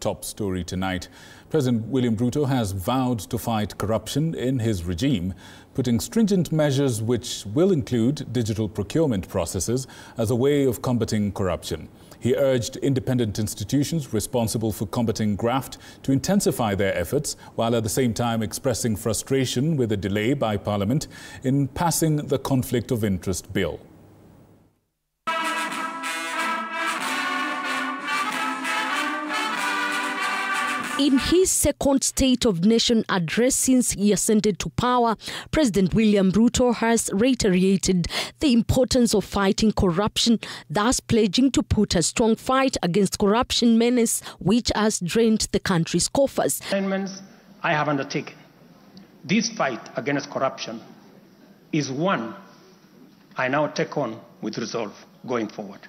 top story tonight. President William Ruto has vowed to fight corruption in his regime, putting stringent measures which will include digital procurement processes as a way of combating corruption. He urged independent institutions responsible for combating graft to intensify their efforts, while at the same time expressing frustration with a delay by Parliament in passing the Conflict of Interest Bill. In his second State of Nation address since he ascended to power, President William Ruto has reiterated the importance of fighting corruption, thus pledging to put a strong fight against corruption menace which has drained the country's coffers. Amendments I have undertaken. This fight against corruption is one I now take on with resolve going forward.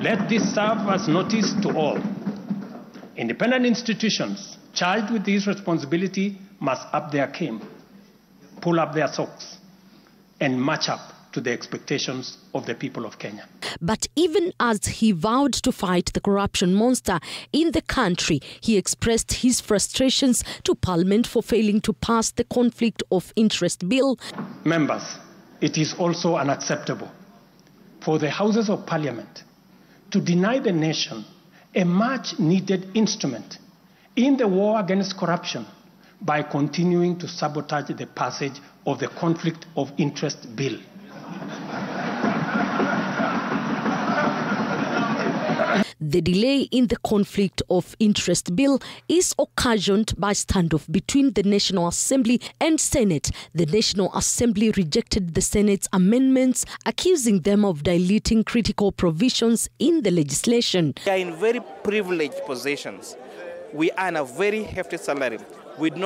Let this serve as notice to all. Independent institutions charged with this responsibility must up their game, pull up their socks, and match up to the expectations of the people of Kenya. But even as he vowed to fight the corruption monster in the country, he expressed his frustrations to Parliament for failing to pass the Conflict of Interest Bill. Members, it is also unacceptable for the Houses of Parliament to deny the nation a much-needed instrument in the war against corruption by continuing to sabotage the passage of the Conflict of Interest Bill. The delay in the Conflict of Interest Bill is occasioned by standoff between the National Assembly and Senate. The National Assembly rejected the Senate's amendments, accusing them of diluting critical provisions in the legislation. We are in very privileged positions. We earn a very hefty salary. We do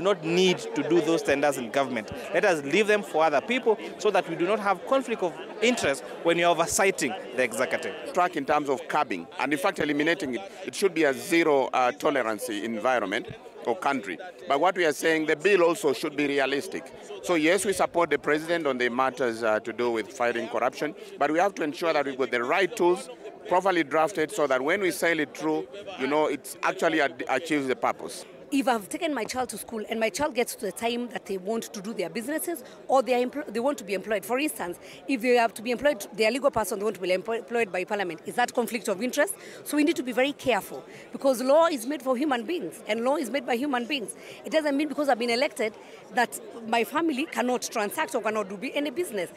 not need to do those tenders in government. Let us leave them for other people so that we do not have conflict of interest when you're oversighting the executive. Track in terms of curbing and in fact eliminating it. It should be a zero tolerance environment or country. But what we are saying, the bill also should be realistic. So yes, we support the president on the matters to do with fighting corruption, but we have to ensure that we've got the right tools, properly drafted, so that when we sail it through, it actually achieves the purpose. If I've taken my child to school and my child gets to the time that they want to do their businesses or they want to be employed, for instance, if they have to be employed, they are a legal person, they want to be employed by Parliament, is that conflict of interest? So we need to be very careful because law is made for human beings and law is made by human beings. It doesn't mean because I've been elected that my family cannot transact or cannot do any business.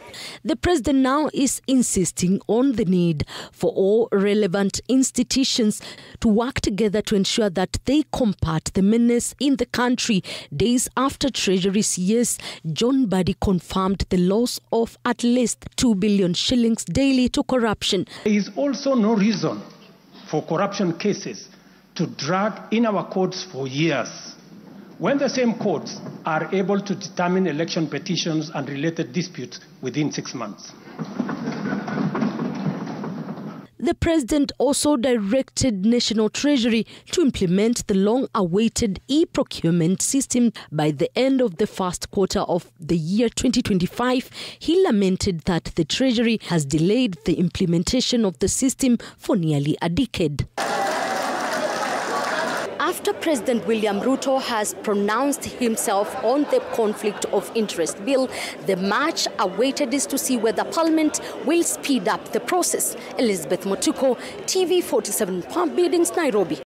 The president now is insisting on the need for all relevant institutions to work together to ensure that they combat the menace in the country. Days after Treasury's yes, John Badi confirmed the loss of at least 2 billion shillings daily to corruption. There is also no reason for corruption cases to drag in our courts for years, when the same courts are able to determine election petitions and related disputes within 6 months. The president also directed National Treasury to implement the long-awaited e-procurement system by the end of the first quarter of the year 2025. He lamented that the Treasury has delayed the implementation of the system for nearly a decade. After President William Ruto has pronounced himself on the Conflict of Interest Bill, the much awaited is to see whether Parliament will speed up the process. Elizabeth Motuko, TV 47 Palm Buildings, Nairobi.